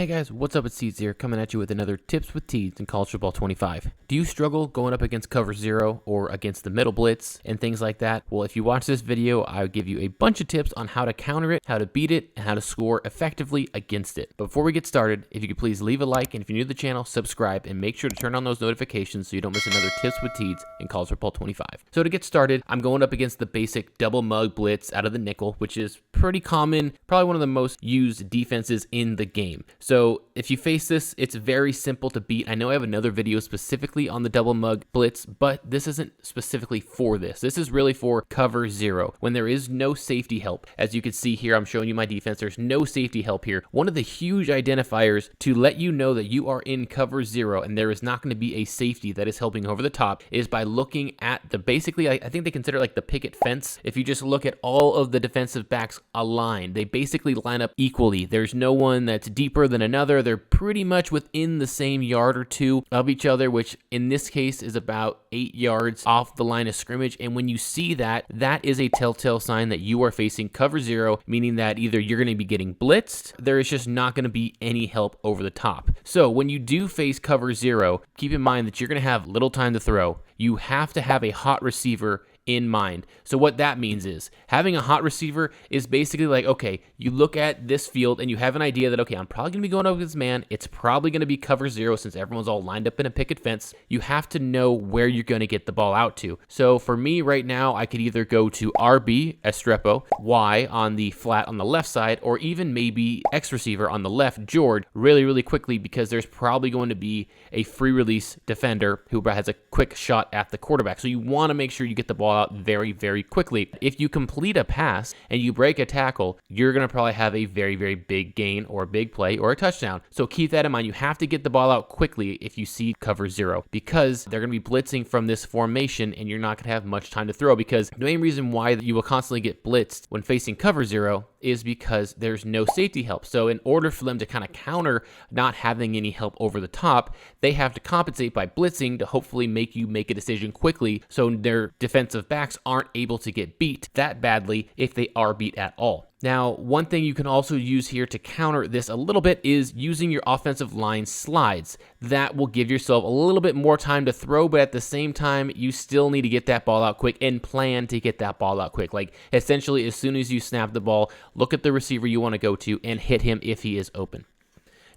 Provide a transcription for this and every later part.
Hey guys, what's up? It's Teeds here, coming at you with another Tips with Teeds in College Football 25. Do you struggle going up against cover zero or against the middle blitz and things like that? Well, if you watch this video, I'll give you a bunch of tips on how to counter it, how to beat it, and how to score effectively against it. But before we get started, if you could please leave a like, and if you're new to the channel, subscribe, and make sure to turn on those notifications so you don't miss another Tips with Teeds in College Football 25. So to get started, I'm going up against the basic double mug blitz out of the nickel, which is pretty common, probably one of the most used defenses in the game. So if you face this, it's very simple to beat. I know I have another video specifically on the double mug blitz, but this isn't specifically for this. This is really for cover zero, when there is no safety help. As you can see here, I'm showing you my defense. There's no safety help here. One of the huge identifiers to let you know that you are in cover zero and there is not going to be a safety that is helping over the top is by looking at the, basically, I think they consider like the picket fence. If you just look at all of the defensive backs aligned, they basically line up equally. There's no one that's deeper than another. They're pretty much within the same yard or two of each other, which in this case is about 8 yards off the line of scrimmage. And when you see that, that is a telltale sign that you are facing cover zero, meaning that either you're going to be getting blitzed, there is just not going to be any help over the top. So when you do face cover zero, keep in mind that you're going to have little time to throw. You have to have a hot receiver in mind. So what that means is having a hot receiver is basically like, okay, you look at this field and you have an idea that, okay, I'm probably going to be going up against man. It's probably going to be cover zero since everyone's all lined up in a picket fence. You have to know where you're going to get the ball out to. So for me right now, I could either go to RB, Estrepo, Y on the flat on the left side, or even maybe X receiver on the left, George, really quickly, because there's probably going to be a free release defender who has a quick shot at the quarterback. So you want to make sure you get the ball out very quickly. If you complete a pass and you break a tackle, you're going to probably have a very big gain or a big play or a touchdown. So keep that in mind. You have to get the ball out quickly if you see cover zero, because they're going to be blitzing from this formation and you're not going to have much time to throw, because the main reason why you will constantly get blitzed when facing cover zero is because there's no safety help. So in order for them to kind of counter not having any help over the top, they have to compensate by blitzing to hopefully make you make a decision quickly so their defensive backs aren't able to get beat that badly if they are beat at all. Now, one thing you can also use here to counter this a little bit is using your offensive line slides. That will give yourself a little bit more time to throw, but at the same time, you still need to get that ball out quick and plan to get that ball out quick. Like, essentially, as soon as you snap the ball, look at the receiver you want to go to and hit him if he is open.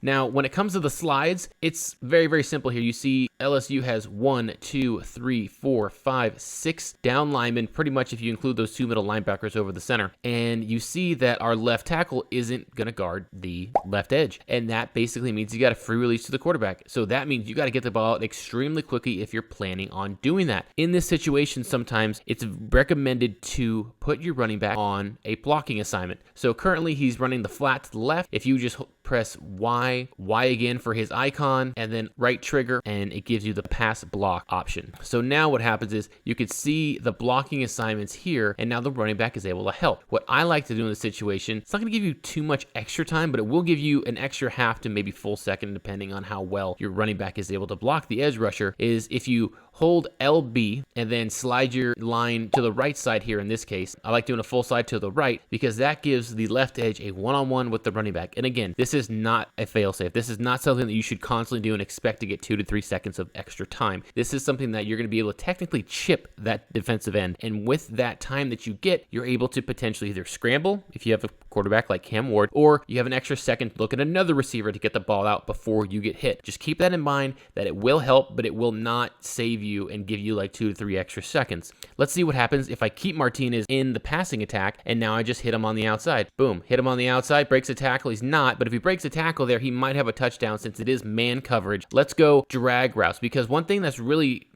Now, when it comes to the slides, it's very simple here. You see LSU has 1, 2, 3, 4, 5, 6 down linemen, pretty much if you include those 2 middle linebackers over the center. And you see that our left tackle isn't going to guard the left edge. And that basically means you got a free release to the quarterback. So that means you got to get the ball out extremely quickly if you're planning on doing that. In this situation, sometimes it's recommended to put your running back on a blocking assignment. So currently he's running the flat to the left. If you just press Y again for his icon, and then right trigger, and it gives you the pass block option. So now what happens is you can see the blocking assignments here, and now the running back is able to help. What I like to do in this situation, it's not going to give you too much extra time, but it will give you an extra half to maybe full second, depending on how well your running back is able to block the edge rusher, is if you hold LB and then slide your line to the right side here. In this case, I like doing a full slide to the right because that gives the left edge a one-on-one with the running back. And again, this is not a fail-safe. This is not something that you should constantly do and expect to get 2 to 3 seconds of extra time. This is something that you're going to be able to technically chip that defensive end. And with that time that you get, you're able to potentially either scramble if you have a quarterback like Cam Ward, or you have an extra second to look at another receiver to get the ball out before you get hit. Just keep that in mind, that it will help, but it will not save you and give you like 2 to 3 extra seconds. Let's see what happens if I keep Martinez in the passing attack and now I just hit him on the outside. Boom, hit him on the outside, breaks a tackle. He's not, but if he breaks a tackle there, he might have a touchdown since it is man coverage. Let's go drag routes, because one thing that's really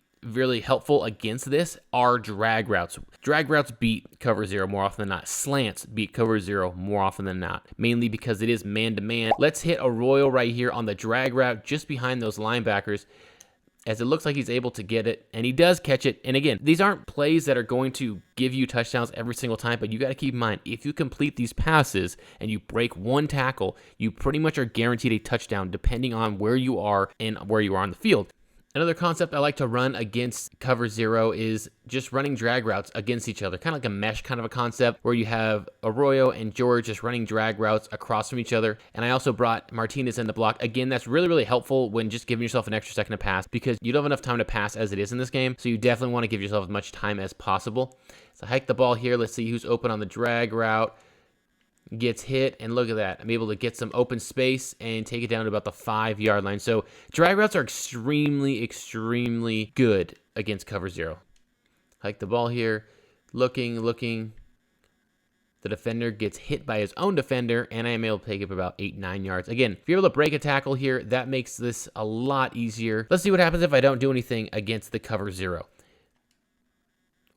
helpful against this are drag routes. Drag routes beat cover zero more often than not. Slants beat cover zero more often than not, mainly because it is man-to-man. Let's hit a royal right here on the drag route just behind those linebackers, as it looks like he's able to get it, and he does catch it. And again, these aren't plays that are going to give you touchdowns every single time, but you got to keep in mind, if you complete these passes and you break one tackle, you pretty much are guaranteed a touchdown depending on where you are and where you are on the field. Another concept I like to run against cover zero is just running drag routes against each other, kind of like a mesh kind of a concept where you have Arroyo and George just running drag routes across from each other. And I also brought Martinez in the block. Again, that's really, really helpful when just giving yourself an extra second to pass because you don't have enough time to pass as it is in this game. So you definitely want to give yourself as much time as possible. So hike the ball here. Let's see who's open on the drag route. Gets hit, and look at that. I'm able to get some open space and take it down to about the 5-yard line. So drag routes are extremely, extremely good against cover zero. Hike the ball here. Looking. The defender gets hit by his own defender, and I am able to take it about 8-9 yards. Again, if you're able to break a tackle here, that makes this a lot easier. Let's see what happens if I don't do anything against the cover zero.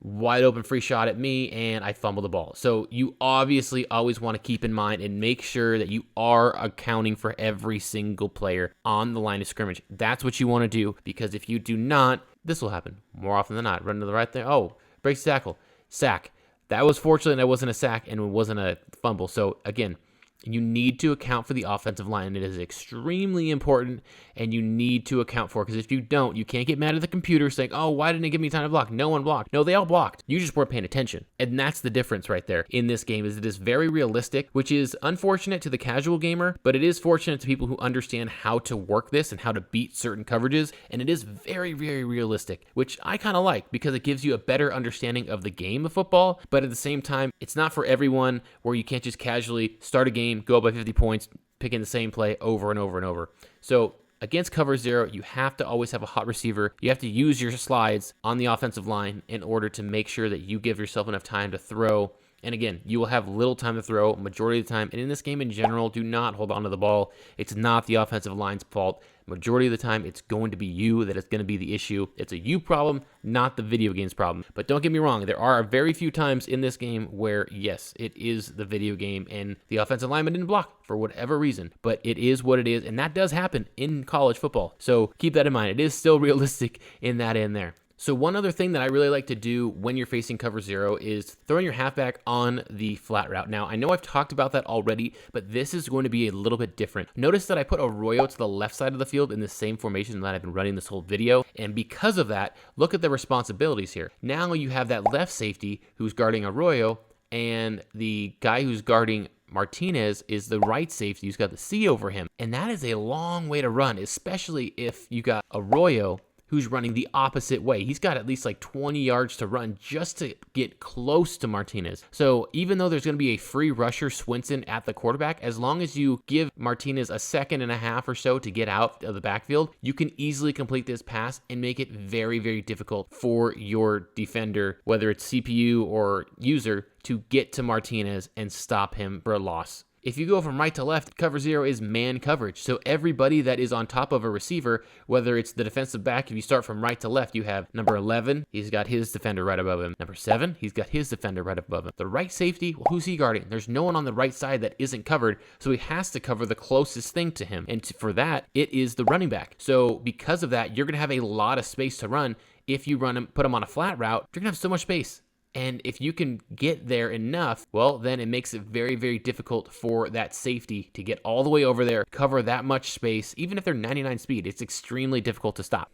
Wide open free shot at me, and I fumble the ball. So you obviously always want to keep in mind and make sure that you are accounting for every single player on the line of scrimmage. That's what you want to do, because if you do not, this will happen more often than not. Run to the right there. Oh, breaks tackle. Sack. That was fortunate that wasn't a sack and it wasn't a fumble. So again, you need to account for the offensive line. It is extremely important, and you need to account for it, because if you don't, you can't get mad at the computer saying, oh, why didn't it give me time to block? No one blocked. No, they all blocked. You just weren't paying attention. And that's the difference right there in this game, is it is very realistic, which is unfortunate to the casual gamer, but it is fortunate to people who understand how to work this and how to beat certain coverages. And it is very, very realistic, which I kind of like, because it gives you a better understanding of the game of football. But at the same time, it's not for everyone, where you can't just casually start a game, go up by 50 points, picking the same play over and over and over. So against cover zero, you have to always have a hot receiver. You have to use your slides on the offensive line in order to make sure that you give yourself enough time to throw. And again, you will have little time to throw majority of the time. And in this game in general, do not hold on to the ball. It's not the offensive line's fault. Majority of the time, it's going to be you that is going to be the issue. It's a you problem, not the video game's problem. But don't get me wrong, there are very few times in this game where, yes, it is the video game and the offensive lineman didn't block for whatever reason. But it is what it is, and that does happen in college football. So keep that in mind. It is still realistic in that end there. So one other thing that I really like to do when you're facing cover zero is throwing your halfback on the flat route. Now, I know I've talked about that already, but this is going to be a little bit different. Notice that I put Arroyo to the left side of the field in the same formation that I've been running this whole video. And because of that, look at the responsibilities here. Now you have that left safety who's guarding Arroyo, and the guy who's guarding Martinez is the right safety who's got the C over him. And that is a long way to run, especially if you got Arroyo who's running the opposite way. He's got at least like 20 yards to run just to get close to Martinez. So even though there's going to be a free rusher, Swinson, at the quarterback, as long as you give Martinez a second and a half or so to get out of the backfield, you can easily complete this pass and make it very, very difficult for your defender, whether it's CPU or user, to get to Martinez and stop him for a loss. If you go from right to left, cover zero is man coverage. So everybody that is on top of a receiver, whether it's the defensive back, if you start from right to left, you have number 11, he's got his defender right above him. Number 7, he's got his defender right above him. The right safety, well, who's he guarding? There's no one on the right side that isn't covered, so he has to cover the closest thing to him. And for that, it is the running back. So because of that, you're going to have a lot of space to run. If you run him, put him on a flat route, you're going to have so much space. And if you can get there enough, well, then it makes it very, very difficult for that safety to get all the way over there, cover that much space. Even if they're 99 speed, it's extremely difficult to stop.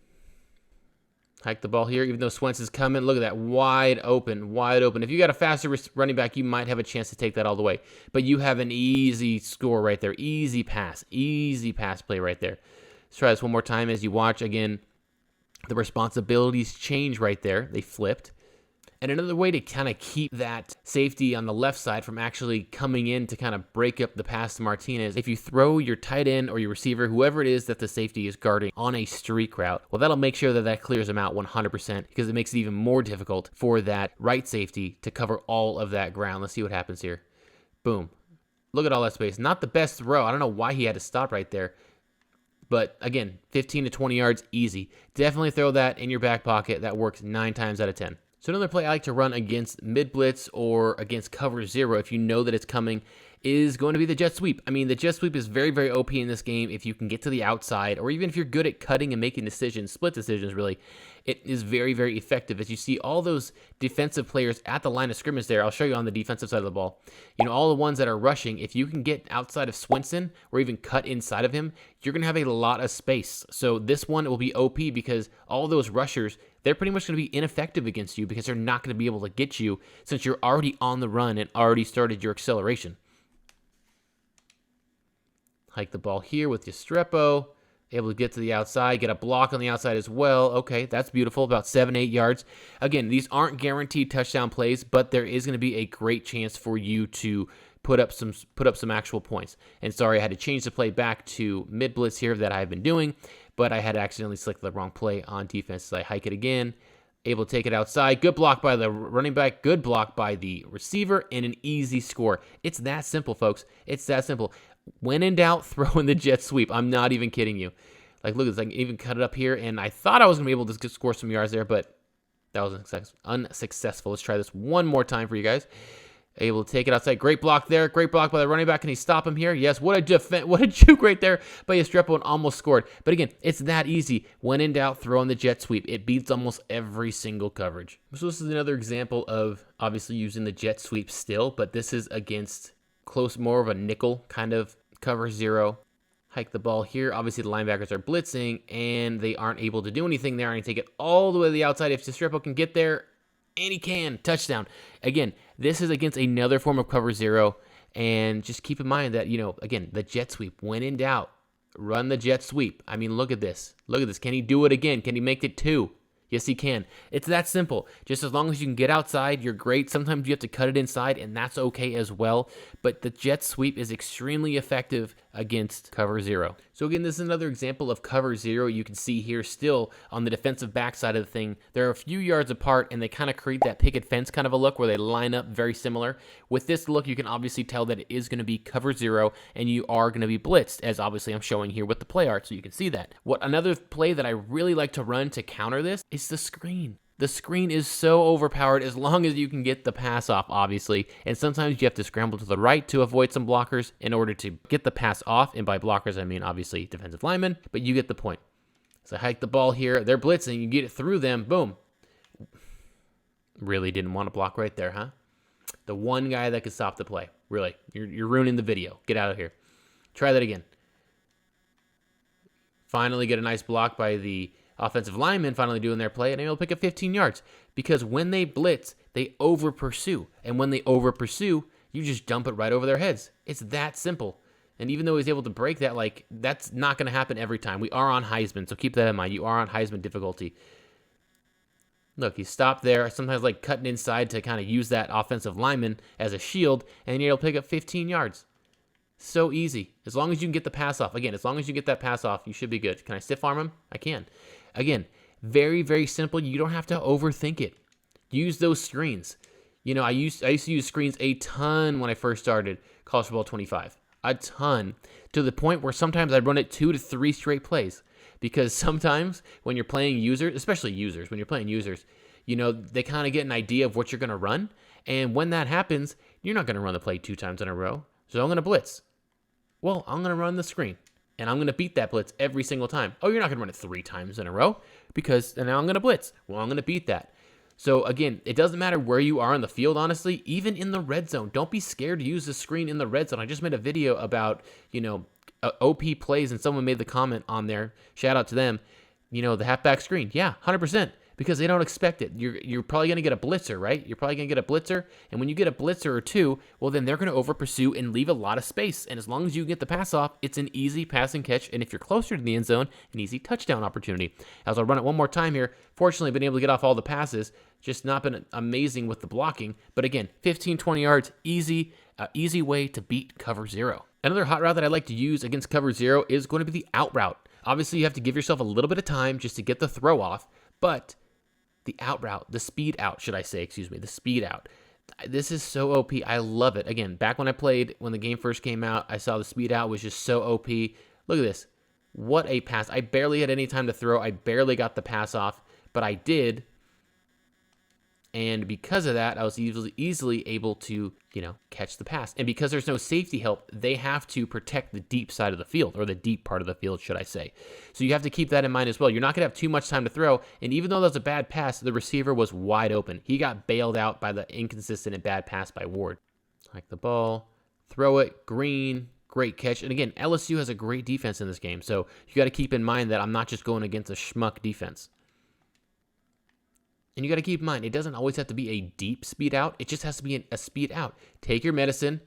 Hike the ball here, even though Swenson's coming. Look at that, wide open, wide open. If you got a faster running back, you might have a chance to take that all the way. But you have an easy score right there, easy pass play right there. Let's try this one more time as you watch. Again, the responsibilities change right there. They flipped. And another way to kind of keep that safety on the left side from actually coming in to kind of break up the pass to Martinez, if you throw your tight end or your receiver, whoever it is that the safety is guarding, on a streak route, well, that'll make sure that that clears them out 100%, because it makes it even more difficult for that right safety to cover all of that ground. Let's see what happens here. Boom. Look at all that space. Not the best throw. I don't know why he had to stop right there. But again, 15 to 20 yards, easy. Definitely throw that in your back pocket. That works 9 times out of 10. So another play I like to run against mid blitz or against cover zero, if you know that it's coming, is going to be the jet sweep. I mean, the jet sweep is very, very OP in this game if you can get to the outside, or even if you're good at cutting and making decisions, split decisions really, it is very, very effective. As you see all those defensive players at the line of scrimmage there, I'll show you on the defensive side of the ball, all the ones that are rushing, if you can get outside of Swinson or even cut inside of him, you're going to have a lot of space. So this one will be OP because all those rushers, they're pretty much going to be ineffective against you because they're not going to be able to get you since you're already on the run and already started your acceleration. Hike the ball here with Yestrepo. Able to get to the outside, get a block on the outside as well. Okay, that's beautiful, about 7-8 yards. Again, these aren't guaranteed touchdown plays, but there is going to be a great chance for you to put up some actual points. And sorry, I had to change the play back to mid blitz here that I've been doing, but I had accidentally selected the wrong play on defense. So I hike it again, able to take it outside. Good block by the running back, good block by the receiver, and an easy score. It's that simple, folks. It's that simple. When in doubt, throw in the jet sweep. I'm not even kidding you. Like, look at this. I can even cut it up here, and I thought I was going to be able to score some yards there, but that was unsuccessful. Let's try this one more time for you guys. Able to take it outside. Great block there. Great block by the running back. Can he stop him here? Yes. What a juke right there by Yestrepo, and almost scored. But again, it's that easy. When in doubt, throw in the jet sweep. It beats almost every single coverage. So this is another example of obviously using the jet sweep still, but this is against more of a nickel kind of cover zero. Hike the ball here. Obviously, the linebackers are blitzing, and they aren't able to do anything there. I take it all the way to the outside. If Yestrepo can get there, and he can, touchdown. Again, this is against another form of cover zero, and just keep in mind that, again, the jet sweep. When in doubt, run the jet sweep. I mean, look at this. Look at this. Can he do it again? Can he make it 2? Yes, he can. It's that simple. Just as long as you can get outside, you're great. Sometimes you have to cut it inside, and that's okay as well. But the jet sweep is extremely effective against cover zero. So again, this is another example of cover zero. You can see here still on the defensive backside of the thing, they're a few yards apart, and they kind of create that picket fence kind of a look where they line up very similar. With this look, you can obviously tell that it is going to be cover zero, and you are going to be blitzed, as obviously I'm showing here with the play art, so you can see that. Another play that I really like to run to counter this is the screen. The screen is so overpowered as long as you can get the pass off, obviously. And sometimes you have to scramble to the right to avoid some blockers in order to get the pass off. And by blockers, I mean obviously defensive linemen, but you get the point. So hike the ball here. They're blitzing. You get it through them. Boom. Really didn't want to block right there, huh? The one guy that could stop the play. Really. You're ruining the video. Get out of here. Try that again. Finally get a nice block by the offensive linemen finally doing their play, and they'll pick up 15 yards. Because when they blitz, they over-pursue. And when they over-pursue, you just dump it right over their heads. It's that simple. And even though he's able to break that, that's not going to happen every time. We are on Heisman, so keep that in mind. You are on Heisman difficulty. Look, he stopped there. Sometimes cutting inside to kind of use that offensive lineman as a shield, and he'll pick up 15 yards. So easy. As long as you can get the pass off. Again, as long as you get that pass off, you should be good. Can I stiff arm him? I can. Again, very, very simple. You don't have to overthink it. Use those screens. I used to use screens a ton when I first started College Football 25. A ton. To the point where sometimes I'd run it 2 to 3 straight plays. Because sometimes when you're playing users, especially users, when you're playing users, they kind of get an idea of what you're going to run. And when that happens, you're not going to run the play 2 times in a row. So I'm going to blitz. Well, I'm going to run the screen. And I'm going to beat that blitz every single time. Oh, you're not going to run it 3 times in a row because now I'm going to blitz. Well, I'm going to beat that. So again, it doesn't matter where you are in the field, honestly, even in the red zone. Don't be scared to use the screen in the red zone. I just made a video about, OP plays, and someone made the comment on there. Shout out to them. The halfback screen. Yeah, 100%. Because they don't expect it. You're probably going to get a blitzer, right? You're probably going to get a blitzer. And when you get a blitzer or 2, well, then they're going to over-pursue and leave a lot of space. And as long as you get the pass off, it's an easy passing catch. And if you're closer to the end zone, an easy touchdown opportunity. As I'll run it one more time here, fortunately, been able to get off all the passes. Just not been amazing with the blocking. But again, 15, 20 yards, easy way to beat cover zero. Another hot route that I like to use against cover zero is going to be the out route. Obviously, you have to give yourself a little bit of time just to get the throw off. But the out route, the speed out, the speed out. This is so OP. I love it. Again, back when the game first came out, I saw the speed out was just so OP. Look at this. What a pass. I barely had any time to throw. I barely got the pass off, but I did. And because of that, I was easily able to, catch the pass. And because there's no safety help, they have to protect the deep side of the field, or the deep part of the field, should I say. So you have to keep that in mind as well. You're not going to have too much time to throw. And even though that was a bad pass, the receiver was wide open. He got bailed out by the inconsistent and bad pass by Ward. Like the ball, throw it, green, great catch. And again, LSU has a great defense in this game. So you got to keep in mind that I'm not just going against a schmuck defense. And you got to keep in mind, it doesn't always have to be a deep speed out. It just has to be a speed out. Take your medicine.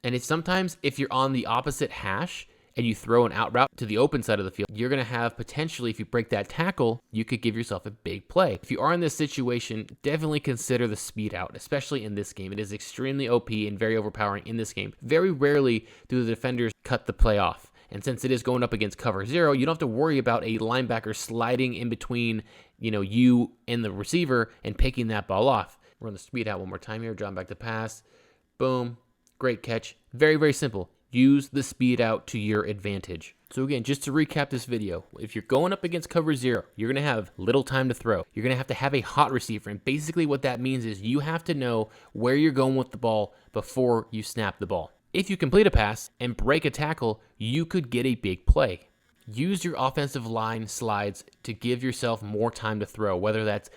And if you're on the opposite hash and you throw an out route to the open side of the field, you're going to have potentially, if you break that tackle, you could give yourself a big play. If you are in this situation, definitely consider the speed out, especially in this game. It is extremely OP and very overpowering in this game. Very rarely do the defenders cut the play off. And since it is going up against cover 0, you don't have to worry about a linebacker sliding in between, you and the receiver and picking that ball off. Run the speed out one more time here. Draw back the pass. Boom. Great catch. Very, very simple. Use the speed out to your advantage. So again, just to recap this video, if you're going up against cover 0, you're going to have little time to throw. You're going to have a hot receiver. And basically what that means is you have to know where you're going with the ball before you snap the ball. If you complete a pass and break a tackle, you could get a big play. Use your offensive line slides to give yourself more time to throw, whether that's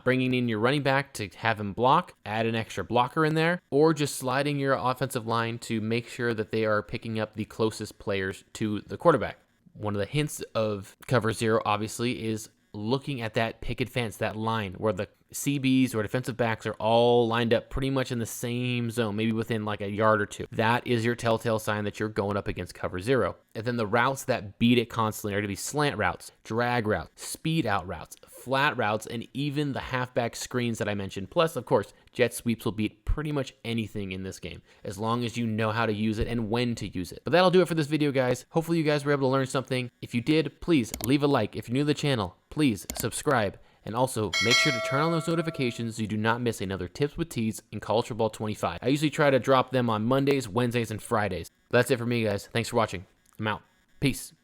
bringing in your running back to have him block, add an extra blocker in there, or just sliding your offensive line to make sure that they are picking up the closest players to the quarterback. One of the hints of cover 0, obviously, is looking at that picket fence, that line where the CBs or defensive backs are all lined up pretty much in the same zone, maybe within like a yard or two. That is your telltale sign that you're going up against cover 0. And then the routes that beat it constantly are going to be slant routes, drag routes, speed out routes, flat routes, and even the halfback screens that I mentioned. Plus, of course, jet sweeps will beat pretty much anything in this game, as long as you know how to use it and when to use it. But that'll do it for this video, guys. Hopefully you guys were able to learn something. If you did, please leave a like. If you're new to the channel, please subscribe. And also, make sure to turn on those notifications so you do not miss another Tips with Tees in College Football 25. I usually try to drop them on Mondays, Wednesdays, and Fridays. That's it for me, guys. Thanks for watching. I'm out. Peace.